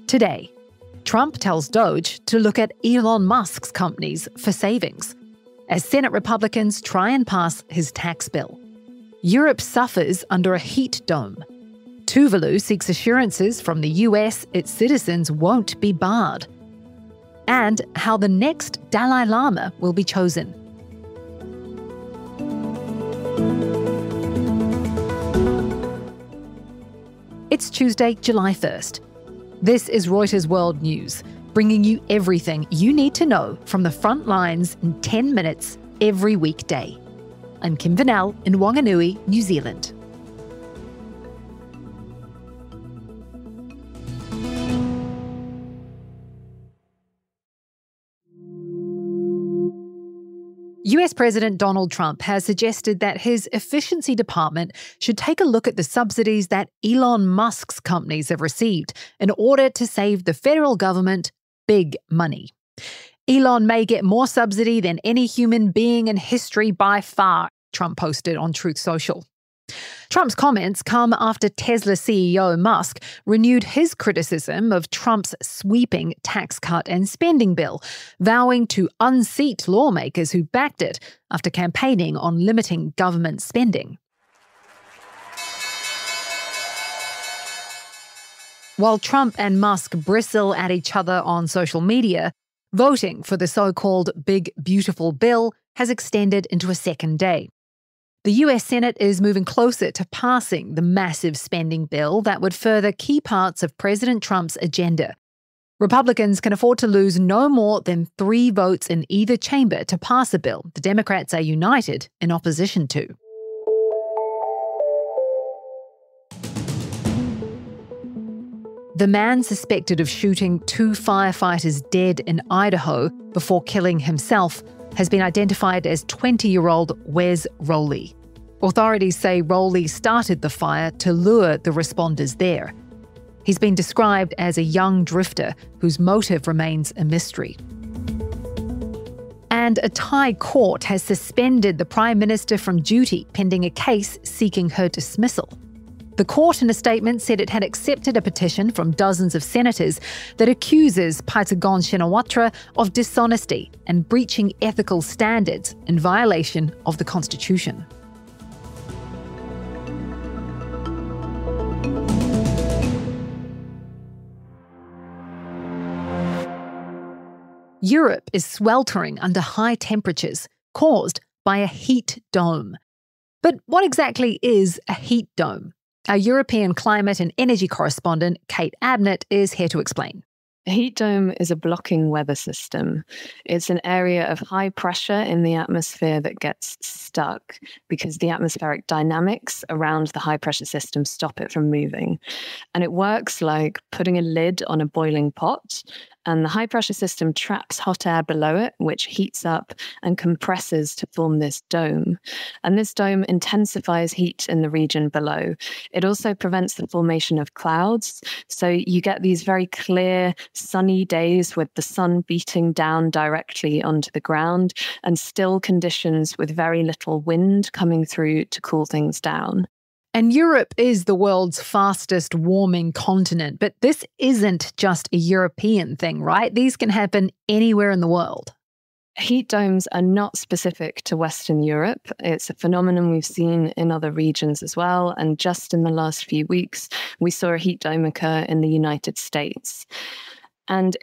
Today, Trump tells DOGE to look at Elon Musk's companies for savings, as Senate Republicans try and pass his tax bill. Europe suffers under a heat dome. Tuvalu seeks assurances from the US its citizens won't be barred. And how the next Dalai Lama will be chosen. It's Tuesday, July 1st. This is Reuters World News, bringing you everything you need to know from the front lines in 10 minutes every weekday. I'm Kim Vanell in Wanganui, New Zealand. US President Donald Trump has suggested that his efficiency department should take a look at the subsidies that Elon Musk's companies have received in order to save the federal government big money. Elon may get more subsidy than any human being in history by far, Trump posted on Truth Social. Trump's comments come after Tesla CEO Musk renewed his criticism of Trump's sweeping tax cut and spending bill, vowing to unseat lawmakers who backed it after campaigning on limiting government spending. While Trump and Musk bristle at each other on social media, voting for the so-called Big Beautiful Bill has extended into a second day. The US Senate is moving closer to passing the massive spending bill that would further key parts of President Trump's agenda. Republicans can afford to lose no more than 3 votes in either chamber to pass a bill the Democrats are united in opposition to. The man suspected of shooting 2 firefighters dead in Idaho before killing himself has been identified as 20-year-old Wes Rowley. Authorities say Rowley started the fire to lure the responders there. He's been described as a young drifter whose motive remains a mystery. And a Thai court has suspended the Prime Minister from duty pending a case seeking her dismissal. The court in a statement said it had accepted a petition from dozens of senators that accuses Paitagon Shinawatra of dishonesty and breaching ethical standards in violation of the Constitution. Europe is sweltering under high temperatures caused by a heat dome. But what exactly is a heat dome? Our European climate and energy correspondent, Kate Abnett, is here to explain. A heat dome is a blocking weather system. It's an area of high pressure in the atmosphere that gets stuck because the atmospheric dynamics around the high pressure system stop it from moving. And it works like putting a lid on a boiling pot, and the high pressure system traps hot air below it, which heats up and compresses to form this dome. And this dome intensifies heat in the region below. It also prevents the formation of clouds. So you get these very clear, sunny days with the sun beating down directly onto the ground and still conditions with very little wind coming through to cool things down. And Europe is the world's fastest warming continent, but this isn't just a European thing, right? These can happen anywhere in the world. Heat domes are not specific to Western Europe. It's a phenomenon we've seen in other regions as well. And just in the last few weeks, we saw a heat dome occur in the United States. And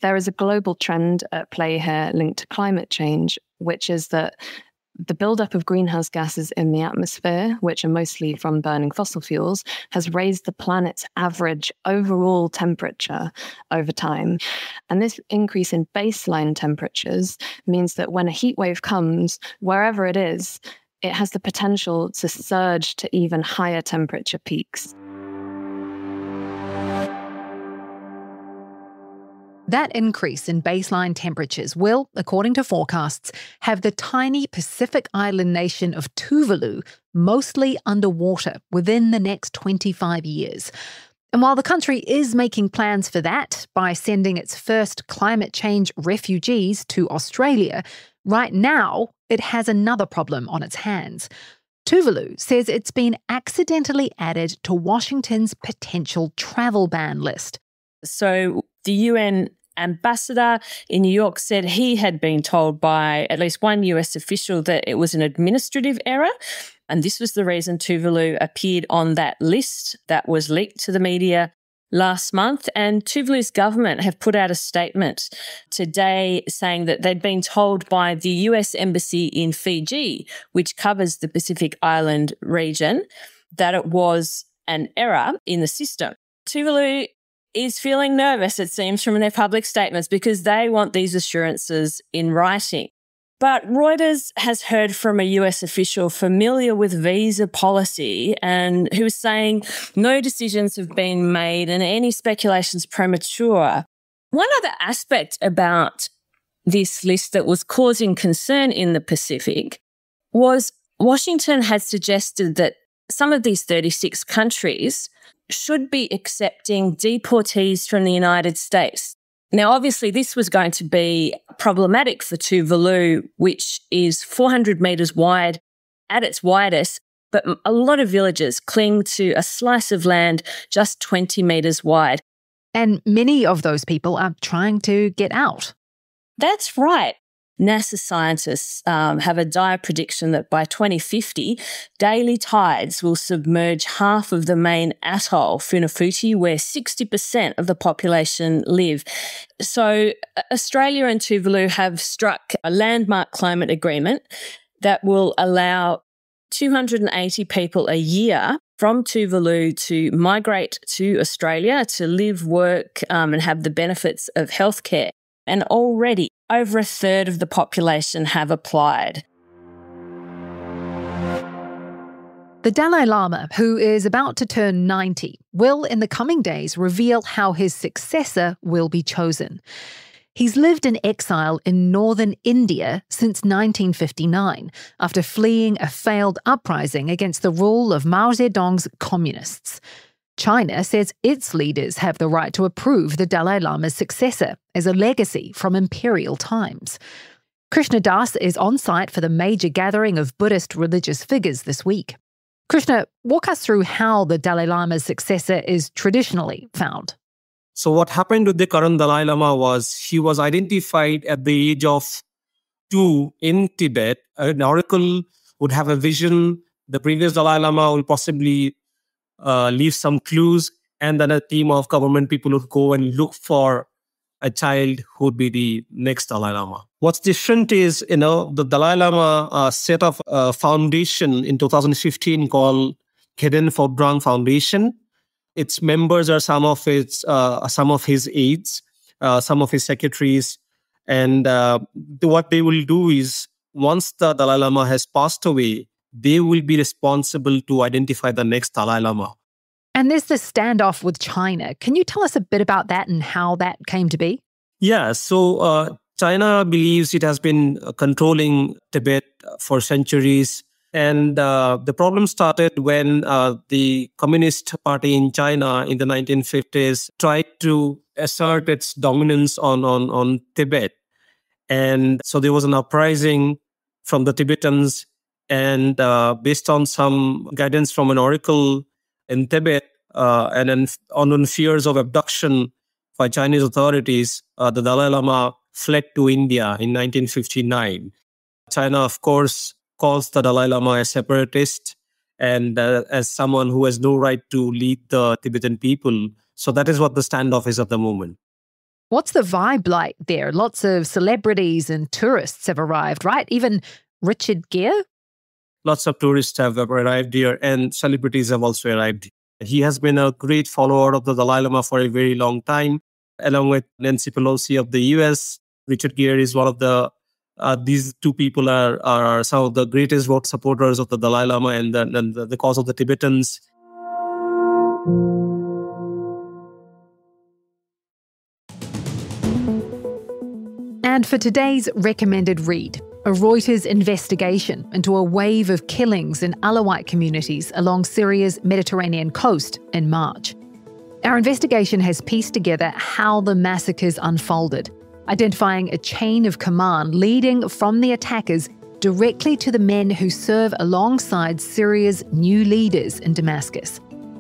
there is a global trend at play here linked to climate change, which is that the buildup of greenhouse gases in the atmosphere, which are mostly from burning fossil fuels, has raised the planet's average overall temperature over time. And this increase in baseline temperatures means that when a heat wave comes, wherever it is, it has the potential to surge to even higher temperature peaks. That increase in baseline temperatures will, according to forecasts, have the tiny Pacific island nation of Tuvalu mostly underwater within the next 25 years. And while the country is making plans for that by sending its first climate change refugees to Australia, right now it has another problem on its hands. Tuvalu says it's been accidentally added to Washington's potential travel ban list. So the UN ambassador in New York said he had been told by at least one US official that it was an administrative error. And this was the reason Tuvalu appeared on that list that was leaked to the media last month. And Tuvalu's government have put out a statement today saying that they'd been told by the US Embassy in Fiji, which covers the Pacific Island region, that it was an error in the system. Tuvalu is feeling nervous, it seems, from their public statements because they want these assurances in writing. But Reuters has heard from a US official familiar with visa policy and who is saying no decisions have been made and any speculation's premature. One other aspect about this list that was causing concern in the Pacific was Washington had suggested that some of these 36 countries should be accepting deportees from the United States. Now, obviously, this was going to be problematic for Tuvalu, which is 400 metres wide at its widest, but a lot of villages cling to a slice of land just 20 metres wide. And many of those people are trying to get out. That's right. NASA scientists have a dire prediction that by 2050, daily tides will submerge half of the main atoll, Funafuti, where 60% of the population live. So Australia and Tuvalu have struck a landmark climate agreement that will allow 280 people a year from Tuvalu to migrate to Australia to live, work, and have the benefits of healthcare. And already over a third of the population have applied. The Dalai Lama, who is about to turn 90, will in the coming days reveal how his successor will be chosen. He's lived in exile in northern India since 1959, after fleeing a failed uprising against the rule of Mao Zedong's communists. China says its leaders have the right to approve the Dalai Lama's successor as a legacy from imperial times. Krishna Das is on site for the major gathering of Buddhist religious figures this week. Krishna, walk us through how the Dalai Lama's successor is traditionally found. So what happened with the current Dalai Lama was he was identified at the age of 2 in Tibet. An oracle would have a vision. The previous Dalai Lama will possibly leave some clues, and then a team of government people would go and look for a child who would be the next Dalai Lama. What's different is, the Dalai Lama set up a foundation in 2015 called Kheden Phobdrang Foundation. Its members are some of his aides, some of his secretaries, and what they will do is once the Dalai Lama has passed away, they will be responsible to identify the next Dalai Lama. And there's this standoff with China. Can you tell us a bit about that and how that came to be? Yeah, so China believes it has been controlling Tibet for centuries. And the problem started when the Communist Party in China in the 1950s tried to assert its dominance on Tibet. And so there was an uprising from the Tibetans. And based on some guidance from an oracle in Tibet and then on fears of abduction by Chinese authorities, the Dalai Lama fled to India in 1959. China, of course, calls the Dalai Lama a separatist and as someone who has no right to lead the Tibetan people. So that is what the standoff is at the moment. What's the vibe like there? Lots of celebrities and tourists have arrived, right? Even Richard Gere? Lots of tourists have arrived here and celebrities have also arrived. He has been a great follower of the Dalai Lama for a very long time, along with Nancy Pelosi of the US. Richard Gere is one of these two people are some of the greatest vote supporters of the Dalai Lama and the cause of the Tibetans. And for today's recommended read, a Reuters investigation into a wave of killings in Alawite communities along Syria's Mediterranean coast in March. Our investigation has pieced together how the massacres unfolded, identifying a chain of command leading from the attackers directly to the men who serve alongside Syria's new leaders in Damascus.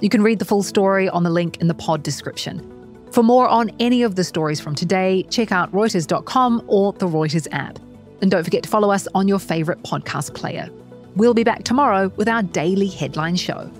You can read the full story on the link in the pod description. For more on any of the stories from today, check out Reuters.com or the Reuters app. And don't forget to follow us on your favourite podcast player. We'll be back tomorrow with our daily headline show.